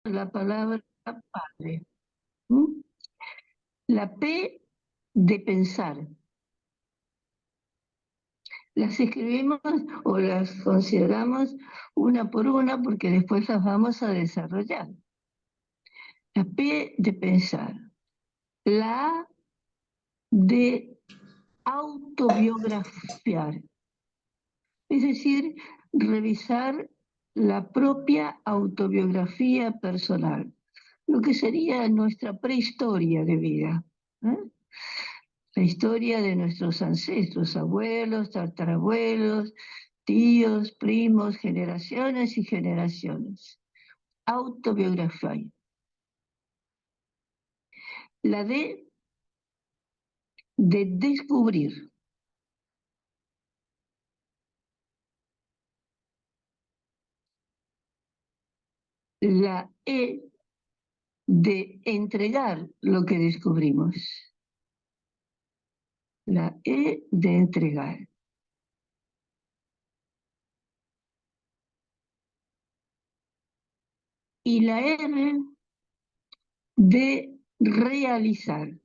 la palabra padre. ¿Mm? La P de pensar. Las escribimos o las consideramos una por una porque después las vamos a desarrollar. La P de pensar. La A de autobiografiar. Es decir, revisar la propia autobiografía personal, lo que sería nuestra prehistoria de vida, ¿eh? La historia de nuestros ancestros, abuelos, tatarabuelos, tíos, primos, generaciones y generaciones. Autobiografía. La D de descubrir. La E de entregar lo que descubrimos. La E de entregar. Y la R de realizar.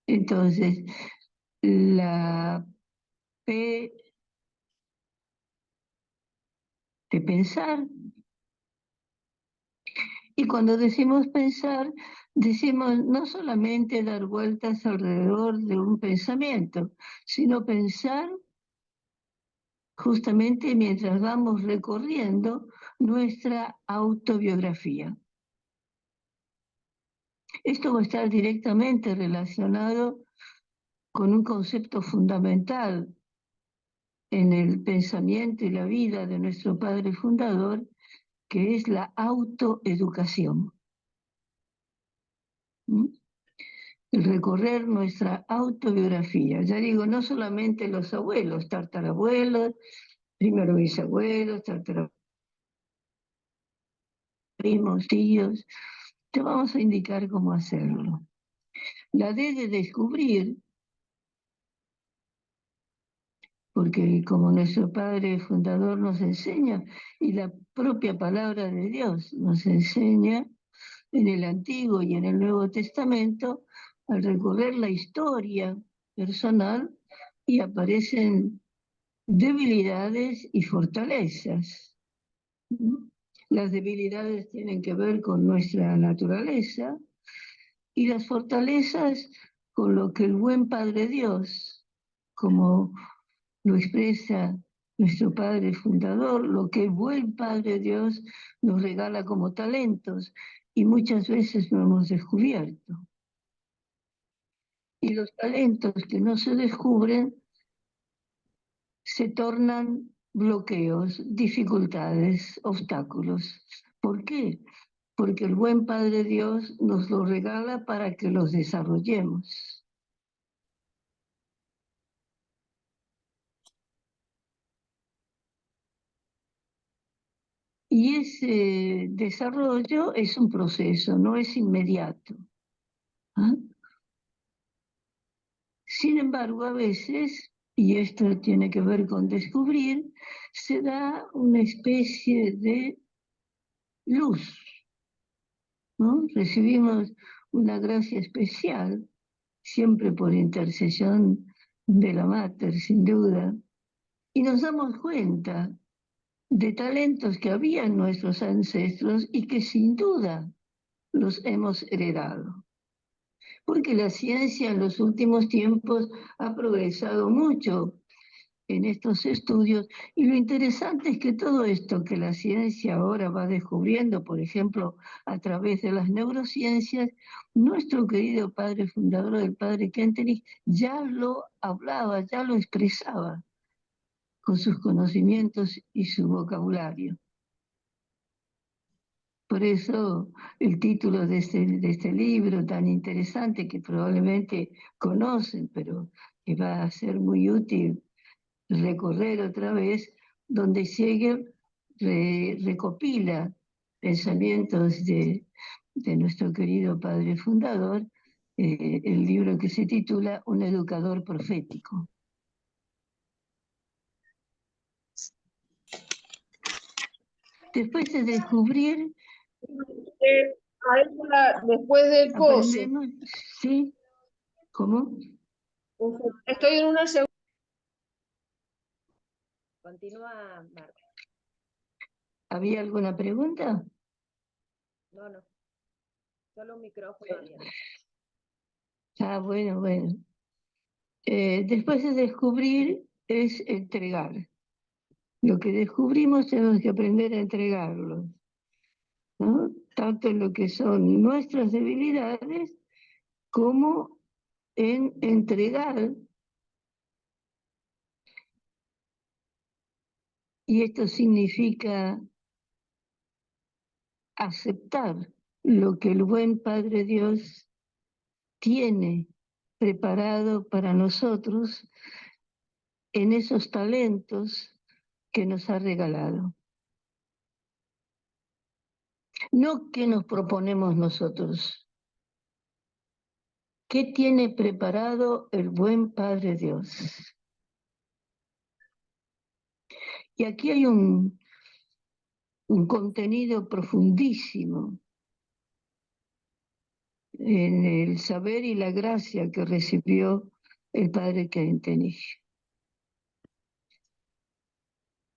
Entonces, la P de pensar. Y cuando decimos pensar, decimos no solamente dar vueltas alrededor de un pensamiento, sino pensar justamente mientras vamos recorriendo nuestra autobiografía. Esto va a estar directamente relacionado con un concepto fundamental en el pensamiento y la vida de nuestro padre fundador, que es la autoeducación. ¿Mm? El recorrer nuestra autobiografía. Ya digo, no solamente los abuelos, tartarabuelos, primero bisabuelos, primos, tíos. Te vamos a indicar cómo hacerlo. La D de descubrir, porque como nuestro padre fundador nos enseña, y la propia palabra de Dios nos enseña en el Antiguo y en el Nuevo Testamento, al recorrer la historia personal y aparecen debilidades y fortalezas. Las debilidades tienen que ver con nuestra naturaleza y las fortalezas con lo que el buen Padre Dios, como lo expresa nuestro Padre fundador, lo que el buen Padre Dios nos regala como talentos y muchas veces no hemos descubierto. Y los talentos que no se descubren se tornan bloqueos, dificultades, obstáculos. ¿Por qué? Porque el buen Padre Dios nos lo regala para que los desarrollemos. Y ese desarrollo es un proceso, no es inmediato. ¿Ah? Sin embargo, a veces, y esto tiene que ver con descubrir, se da una especie de luz, ¿no? Recibimos una gracia especial, siempre por intercesión de la Mater, sin duda, y nos damos cuenta de talentos que había en nuestros ancestros y que sin duda los hemos heredado. Porque la ciencia en los últimos tiempos ha progresado mucho en estos estudios y lo interesante es que todo esto que la ciencia ahora va descubriendo, por ejemplo, a través de las neurociencias, nuestro querido padre fundador del padre Kentenich ya lo hablaba, ya lo expresaba con sus conocimientos y su vocabulario. Por eso el título de este libro tan interesante que probablemente conocen, pero que va a ser muy útil recorrer otra vez, donde Siegel recopila pensamientos de nuestro querido padre fundador, el libro que se titula Un educador profético. Después de descubrir, Después del pozo. aprendemos, ¿sí? ¿Cómo? Estoy en una segunda. Continúa, Marta. ¿Había alguna pregunta? No. Solo un micrófono abierto. Ah, bueno. Después de descubrir es entregar. Lo que descubrimos tenemos que aprender a entregarlo, ¿no? Tanto en lo que son nuestras debilidades como en entregar. Y esto significa aceptar lo que el buen Padre Dios tiene preparado para nosotros en esos talentos que nos ha regalado. No que nos proponemos nosotros. ¿Qué tiene preparado el buen Padre Dios? Y aquí hay un contenido profundísimo en el saber y la gracia que recibió el Padre Kentenich,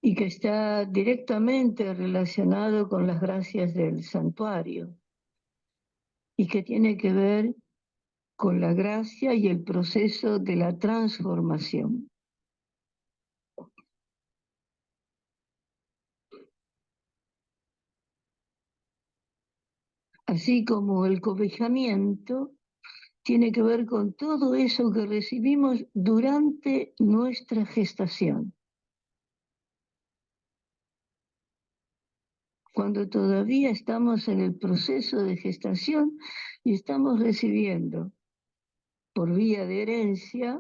y que está directamente relacionado con las gracias del santuario, y que tiene que ver con la gracia y el proceso de la transformación. Así como el cobijamiento tiene que ver con todo eso que recibimos durante nuestra gestación. Cuando todavía estamos en el proceso de gestación y estamos recibiendo por vía de herencia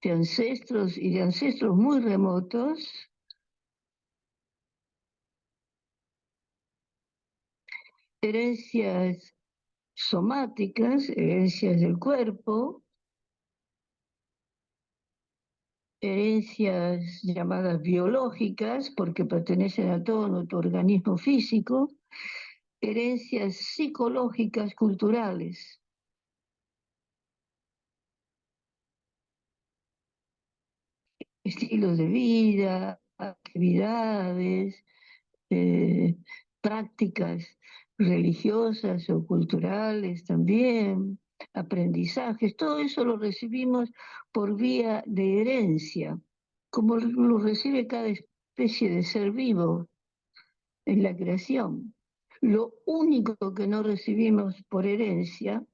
de ancestros y de ancestros muy remotos, herencias somáticas, herencias del cuerpo, herencias llamadas biológicas porque pertenecen a todo nuestro organismo físico, herencias psicológicas culturales. Estilos de vida, actividades, prácticas religiosas o culturales también, aprendizajes, todo eso lo recibimos por vía de herencia, como lo recibe cada especie de ser vivo en la creación. Lo único que no recibimos por herencia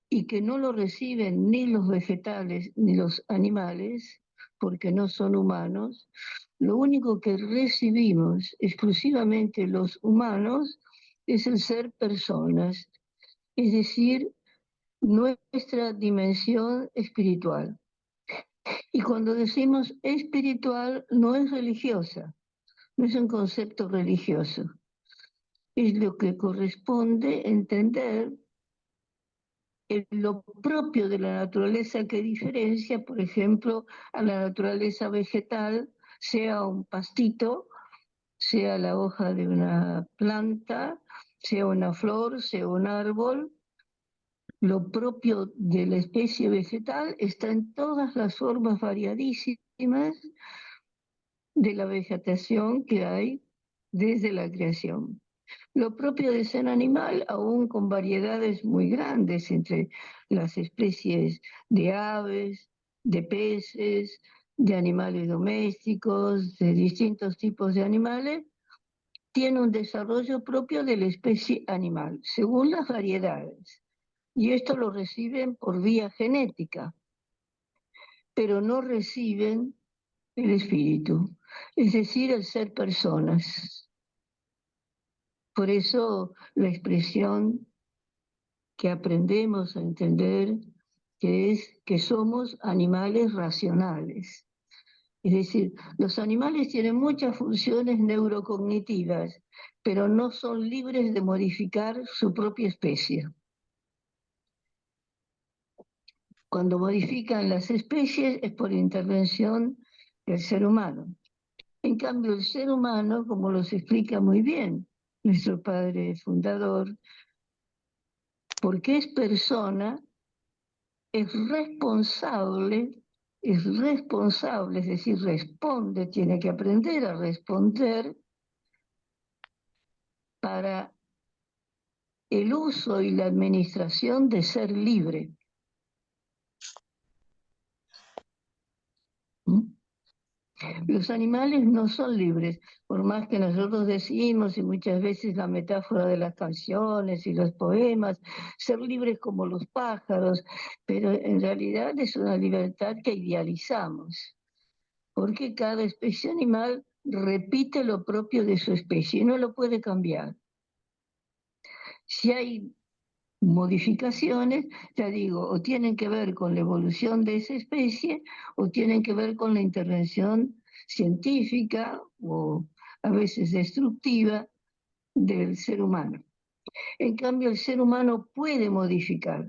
y que no lo reciben ni los vegetales ni los animales, porque no son humanos, lo único que recibimos exclusivamente los humanos es el ser personas, es decir, nuestra dimensión espiritual. Y cuando decimos espiritual, no es religiosa, no es un concepto religioso, es lo que corresponde entender lo propio de la naturaleza que diferencia, por ejemplo, a la naturaleza vegetal, sea un pastito, sea la hoja de una planta, sea una flor, sea un árbol. Lo propio de la especie vegetal está en todas las formas variadísimas de la vegetación que hay desde la creación. Lo propio de ser animal, aún con variedades muy grandes entre las especies de aves, de peces, de animales domésticos, de distintos tipos de animales, tiene un desarrollo propio de la especie animal, según las variedades. Y esto lo reciben por vía genética, pero no reciben el espíritu, es decir, el ser personas. Por eso la expresión que aprendemos a entender que es que somos animales racionales. Es decir, los animales tienen muchas funciones neurocognitivas, pero no son libres de modificar su propia especie. Cuando modifican las especies es por intervención del ser humano. En cambio, el ser humano, como los explica muy bien nuestro padre fundador, porque es persona, es responsable, es decir, responde, tiene que aprender a responder para el uso y la administración de ser libre. ¿Mm? Los animales no son libres, por más que nosotros decimos, y muchas veces la metáfora de las canciones y los poemas, ser libres como los pájaros, pero en realidad es una libertad que idealizamos, porque cada especie animal repite lo propio de su especie y no lo puede cambiar. Si hay modificaciones, ya digo, o tienen que ver con la evolución de esa especie o tienen que ver con la intervención científica o a veces destructiva del ser humano. En cambio, el ser humano puede modificar.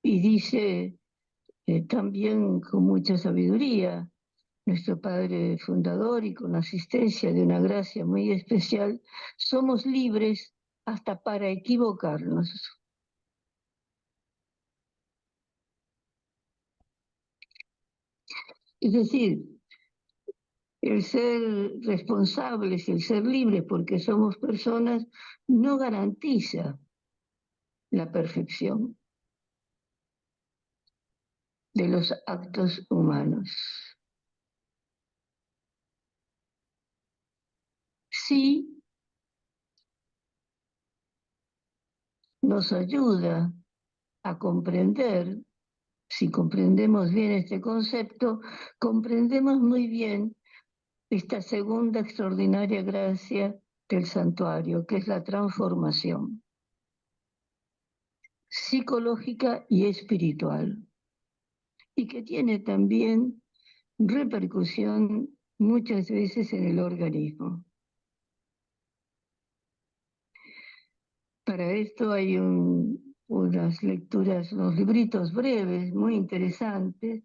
Y dice también con mucha sabiduría nuestro padre fundador y con asistencia de una gracia muy especial, somos libres hasta para equivocarnos. Es decir, el ser responsables y el ser libres porque somos personas no garantiza la perfección de los actos humanos. Sí nos ayuda a comprender, si comprendemos bien este concepto, comprendemos muy bien esta segunda extraordinaria gracia del santuario, que es la transformación psicológica y espiritual, y que tiene también repercusión muchas veces en el organismo. Para esto hay unas lecturas, unos libritos breves, muy interesantes,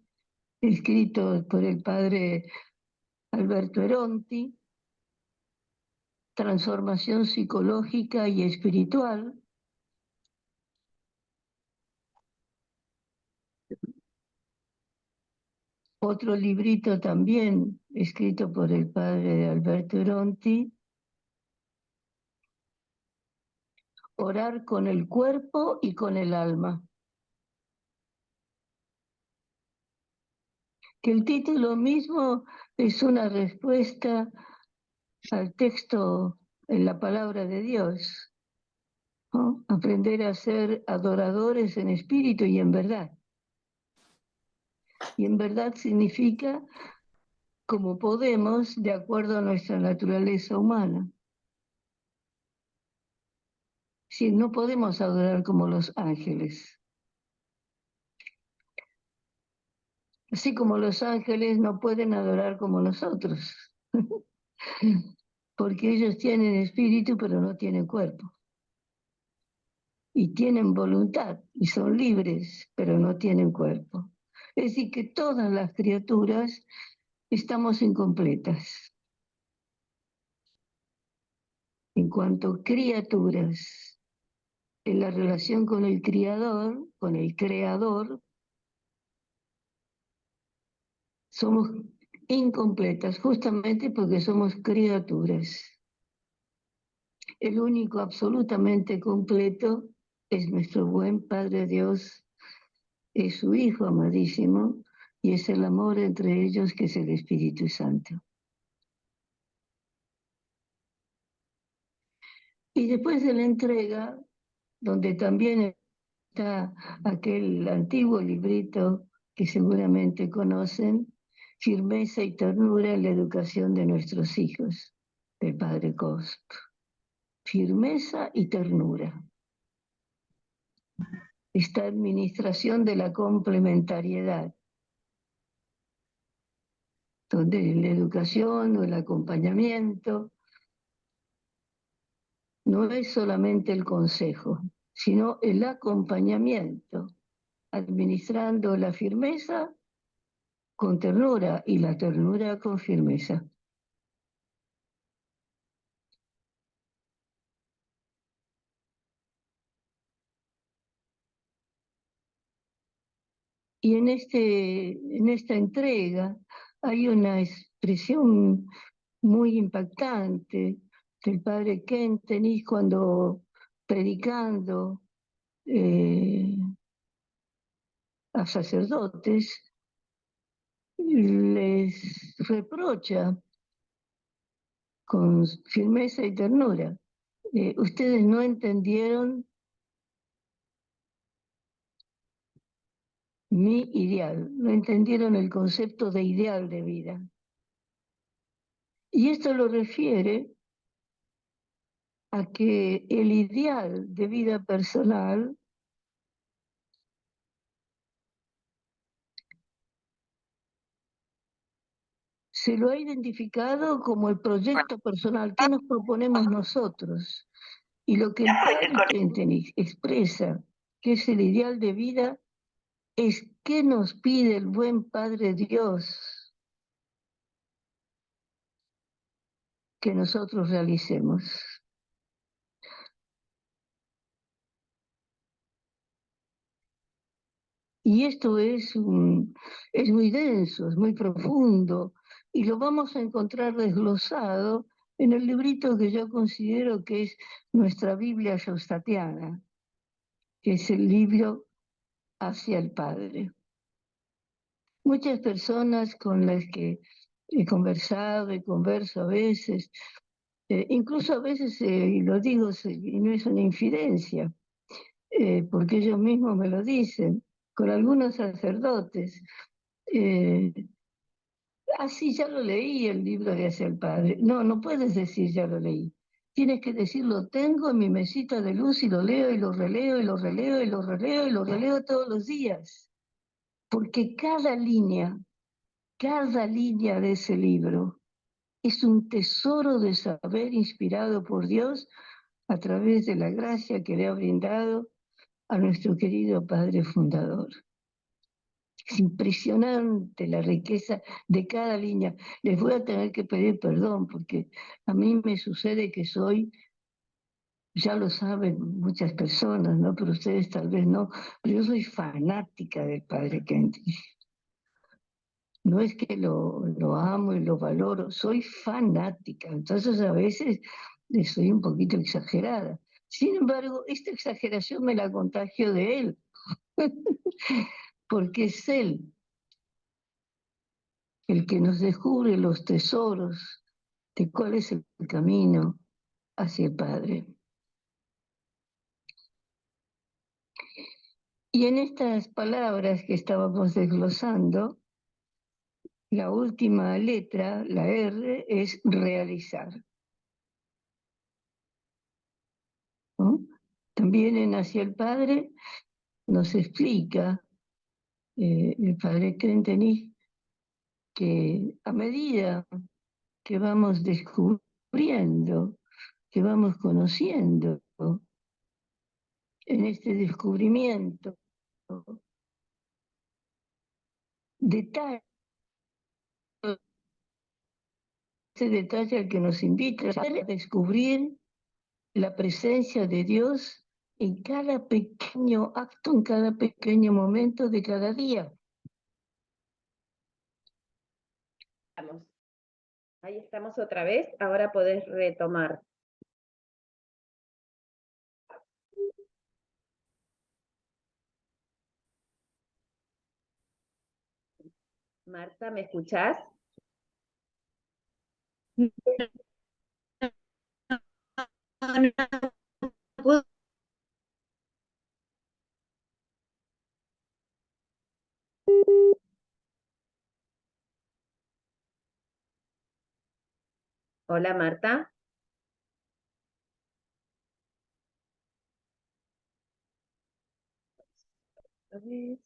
escritos por el padre Alberto Eronti, Transformación psicológica y espiritual. Otro librito también escrito por el padre Alberto Eronti, Orar con el cuerpo y con el alma. Que el título mismo es una respuesta al texto en la palabra de Dios, ¿no? Aprender a ser adoradores en espíritu y en verdad. Y en verdad significa como podemos de acuerdo a nuestra naturaleza humana. Si no podemos adorar como los ángeles. Así como los ángeles no pueden adorar como nosotros. Porque ellos tienen espíritu pero no tienen cuerpo. Y tienen voluntad y son libres pero no tienen cuerpo. Es decir, que todas las criaturas estamos incompletas. En cuanto criaturas, en la relación con el criador, con el creador, somos incompletas justamente porque somos criaturas. El único absolutamente completo es nuestro buen Padre Dios, es su Hijo amadísimo y es el amor entre ellos que es el Espíritu Santo. Y después de la entrega, donde también está aquel antiguo librito que seguramente conocen, Firmeza y ternura en la educación de nuestros hijos, del padre Cosp. Firmeza y ternura. Esta administración de la complementariedad, donde la educación o el acompañamiento no es solamente el consejo, sino el acompañamiento, administrando la firmeza con ternura y la ternura con firmeza. Y en esta entrega hay una expresión muy impactante del padre Kentenich cuando predicando a sacerdotes les reprocha con firmeza y ternura. Ustedes no entendieron mi ideal, no entendieron el concepto de ideal de vida. Y esto lo refiere a que el ideal de vida personal se lo ha identificado como el proyecto personal que nos proponemos nosotros. Y lo que el padre Kentenich expresa, que es el ideal de vida, es qué nos pide el buen Padre Dios que nosotros realicemos. Y esto es muy denso, es muy profundo, y lo vamos a encontrar desglosado en el librito que yo considero que es nuestra Biblia Eustatiana, que es el libro Hacia el Padre. Muchas personas con las que he conversado y converso a veces, incluso a veces, y lo digo, y no es una infidencia, porque ellos mismos me lo dicen, con algunos sacerdotes. Sí, ya lo leí el libro de Hacia el Padre. No, no puedes decir ya lo leí. Tienes que decir lo tengo en mi mesita de luz y lo leo y lo releo y lo releo y lo releo y lo releo todos los días. Porque cada línea de ese libro es un tesoro de saber inspirado por Dios a través de la gracia que le ha brindado a nuestro querido Padre Fundador. Es impresionante la riqueza de cada línea. Les voy a tener que pedir perdón porque a mí me sucede que soy, ya lo saben muchas personas, ¿no? Pero ustedes tal vez no, pero yo soy fanática del Padre Kentenich. No es que lo amo y lo valoro, soy fanática. Entonces a veces soy un poquito exagerada. Sin embargo, esta exageración me la contagio de él, porque es él el que nos descubre los tesoros de cuál es el camino hacia el Padre. Y en estas palabras que estábamos desglosando, la última letra, la R, es realizar, ¿no? También en Hacia el Padre nos explica el padre Kentenich que a medida que vamos descubriendo, que vamos conociendo en este descubrimiento detalle, este detalle al que nos invita a descubrir la presencia de Dios en cada pequeño acto, en cada pequeño momento de cada día. Ahí estamos otra vez, ahora podés retomar. Marta, ¿me escuchás? Hola, Marta. A ver.